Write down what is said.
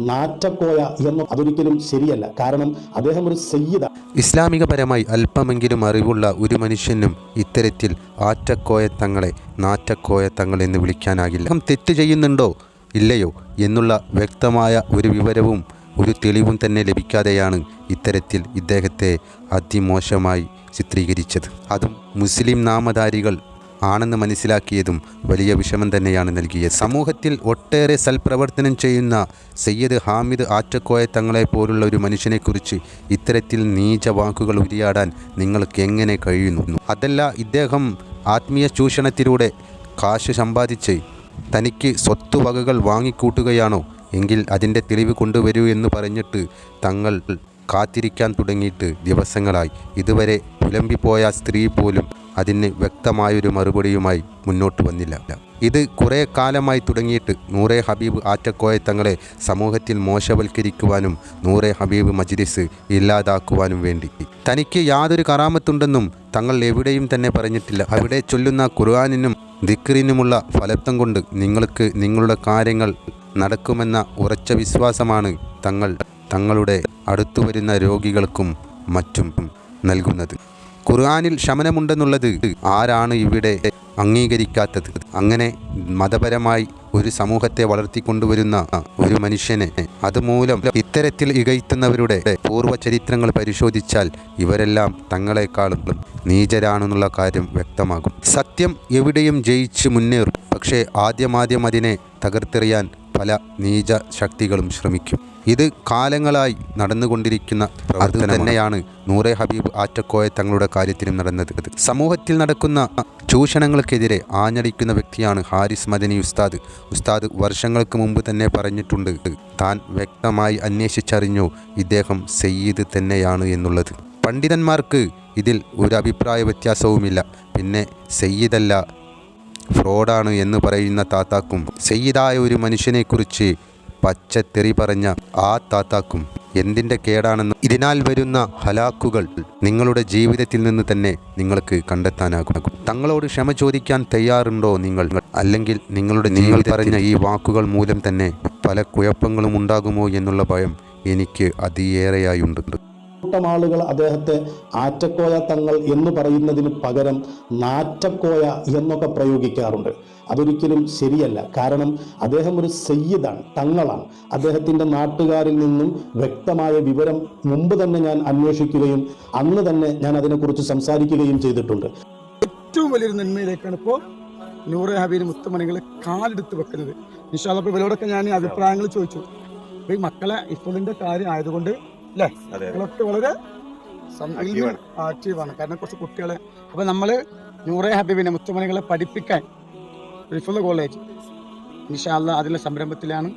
നാറ്റക്കോയ എന്ന് അതൊരിക്കലും ശരിയല്ല. കാരണം അദ്ദേഹം ഒരു സയ്യിദ. ഇസ്ലാമികപരമായി അല്പമെങ്കിലും അറിവുള്ള ഒരു മനുഷ്യനും ഇത്തരത്തിൽ ആറ്റക്കോയ തങ്ങളെ നാറ്റക്കോയ തങ്ങൾ എന്ന് വിളിക്കാനാകില്ല. തെറ്റ് ചെയ്യുന്നുണ്ടോ ഇല്ലയോ എന്നുള്ള വ്യക്തമായ ഒരു വിവരവും ഒരു തെളിവും തന്നെ ലഭിക്കാതെയാണ് ഇത്തരത്തിൽ ഇദ്ദേഹത്തെ അതിമോശമായി ചിത്രീകരിച്ചത്. അതും മുസ്ലിം നാമധാരികൾ ആണെന്ന് മനസ്സിലാക്കിയതും വലിയ വിഷമം തന്നെയാണ് നൽകിയത്. സമൂഹത്തിൽ ഒട്ടേറെ സൽപ്രവർത്തനം ചെയ്യുന്ന സയ്യിദ് ഹാമിദ് ആറ്റക്കോയ തങ്ങളെ പോലുള്ള ഒരു മനുഷ്യനെക്കുറിച്ച് ഇത്തരത്തിൽ നീച വാക്കുകൾ ഉരിയാടാൻ നിങ്ങൾക്ക് എങ്ങനെ കഴിയുന്നു? അതല്ല, ഇദ്ദേഹം ആത്മീയ ചൂഷണത്തിലൂടെ കാശ് സമ്പാദിച്ച് തനിക്ക് സ്വത്തുവകകൾ വാങ്ങിക്കൂട്ടുകയാണോ എങ്കിൽ അതിൻ്റെ തെളിവ് കൊണ്ടുവരൂ എന്ന് പറഞ്ഞിട്ട് തങ്ങൾ കാത്തിരിക്കാൻ തുടങ്ങിയിട്ട് ദിവസങ്ങളായി. ഇതുവരെ പുലമ്പിപ്പോയ സ്ത്രീ പോലും അതിന് വ്യക്തമായൊരു മറുപടിയുമായി മുന്നോട്ട് വന്നില്ല. ഇത് കുറേ കാലമായി തുടങ്ങിയിട്ട് നൂറെ ഹബീബ് ആറ്റക്കോയ തങ്ങളെ സമൂഹത്തിൽ മോശവൽക്കരിക്കുവാനും നൂറെ ഹബീബ് മജ്ലിസ് ഇല്ലാതാക്കുവാനും വേണ്ടി. തനിക്ക് യാതൊരു കറാമത്തുണ്ടെന്നും തങ്ങൾ എവിടെയും തന്നെ പറഞ്ഞിട്ടില്ല. അവിടെ ചൊല്ലുന്ന ഖുർആനിനും ദിക്റിനുമുള്ള ഫലത്വം കൊണ്ട് നിങ്ങൾക്ക് നിങ്ങളുടെ കാര്യങ്ങൾ നടക്കുമെന്ന ഉറച്ച വിശ്വാസമാണ് തങ്ങളുടെ അടുത്തു വരുന്ന രോഗികൾക്കും മറ്റും നൽകുന്നത്. ഖുർആനിൽ ശമനമുണ്ടെന്നുള്ളത് ആരാണ് ഇവിടെ അംഗീകരിക്കാത്തത്? അങ്ങനെ മതപരമായി ഒരു സമൂഹത്തെ വളർത്തിക്കൊണ്ടുവരുന്ന ഒരു മനുഷ്യനെ അതുമൂലം ഇത്തരത്തിൽ ഇകഴ്ത്തുന്നവരുടെ പൂർവ്വചരിത്രങ്ങൾ പരിശോധിച്ചാൽ ഇവരെല്ലാം തങ്ങളെക്കാളും നീചരാണെന്നുള്ള കാര്യം വ്യക്തമാകും. സത്യം എവിടെയും ജയിച്ച് മുന്നേറും. പക്ഷേ ആദ്യം അതിനെ തകർത്തെറിയാൻ പല നീച ശക്തികളും ശ്രമിക്കും. ഇത് കാലങ്ങളായി നടന്നുകൊണ്ടിരിക്കുന്ന അത് തന്നെയാണ് നൂറെ ഹബീബ് ആറ്റക്കോയ തങ്ങളുടെ കാര്യത്തിലും നടന്നത്. സമൂഹത്തിൽ നടക്കുന്ന ചൂഷണങ്ങൾക്കെതിരെ ആഞ്ഞടിക്കുന്ന വ്യക്തിയാണ് ഹാരിസ് മദനി ഉസ്താദ് വർഷങ്ങൾക്ക് മുമ്പ് തന്നെ പറഞ്ഞിട്ടുണ്ട്, താൻ വ്യക്തമായി അന്വേഷിച്ചറിഞ്ഞു ഇദ്ദേഹം സയ്യിദ് തന്നെയാണ് എന്നുള്ളത്. പണ്ഡിതന്മാർക്ക് ഇതിൽ ഒരു അഭിപ്രായ വ്യത്യാസവുമില്ല. പിന്നെ സയ്യിദല്ല ഫ്രോഡാണ് എന്ന് പറയുന്ന താത്താക്കും സയ്യിദായ ഒരു മനുഷ്യനെക്കുറിച്ച് പച്ചത്തെറി പറഞ്ഞ ആ താത്താക്കും എന്തിൻ്റെ കേടാണെന്ന് ഇതിനാൽ വരുന്ന ഹലാക്കുകൾ നിങ്ങളുടെ ജീവിതത്തിൽ നിന്ന് തന്നെ നിങ്ങൾക്ക് കണ്ടെത്താനാകും. തങ്ങളോട് ക്ഷമ ചോദിക്കാൻ തയ്യാറുണ്ടോ നിങ്ങൾ? അല്ലെങ്കിൽ നിങ്ങൾ പറഞ്ഞ ഈ വാക്കുകൾ മൂലം തന്നെ പല കുഴപ്പങ്ങളും ഉണ്ടാകുമോ എന്നുള്ള ഭയം എനിക്ക് അതിയേറെയായുണ്ട്. കൂട്ടം ആളുകൾ അദ്ദേഹത്തെ ആറ്റക്കോയ തങ്ങൾ എന്ന് പറയുന്നതിന് പകരം നാറ്റക്കോയ എന്നൊക്കെ പ്രയോഗിക്കാറുണ്ട്. അതൊരിക്കലും ശരിയല്ല. കാരണം അദ്ദേഹം ഒരു സയ്യിദാണ്, തങ്ങളാണ്. അദ്ദേഹത്തിൻ്റെ നാട്ടുകാരിൽ നിന്നും വ്യക്തമായ വിവരം മുമ്പ് തന്നെ ഞാൻ അന്വേഷിക്കുകയും അന്ന് തന്നെ ഞാൻ അതിനെക്കുറിച്ച് സംസാരിക്കുകയും ചെയ്തിട്ടുണ്ട്. ഏറ്റവും വലിയൊരു നന്മയിലേക്കാണ് ഇപ്പോൾ നൂറെ ഹബീബ് മുത്തുമണികൾ കാലെടുത്ത് വെക്കുന്നത്. ഇൻഷാ അല്ലാഹ് ഇവരോടൊക്കെ ഞാൻ അഭിപ്രായങ്ങൾ ചോദിച്ചു. അപ്പോൾ ഈ മക്കളെ ഇഫ്തിന്റെ കാര്യം ആയതുകൊണ്ട് അല്ലേ, മക്കളൊക്കെ വളരെ ആക്റ്റീവാണ്. കാരണം കുറച്ച് കുട്ടികളെ അപ്പോൾ നമ്മൾ നൂറെ ഹബീബിനെ മുത്തുമണികളെ പഠിപ്പിക്കാൻ ഇഫ്ത് കോളേജ് ഇൻഷാ അല്ലാഹ് അതിലെ സംരംഭത്തിലാണ്.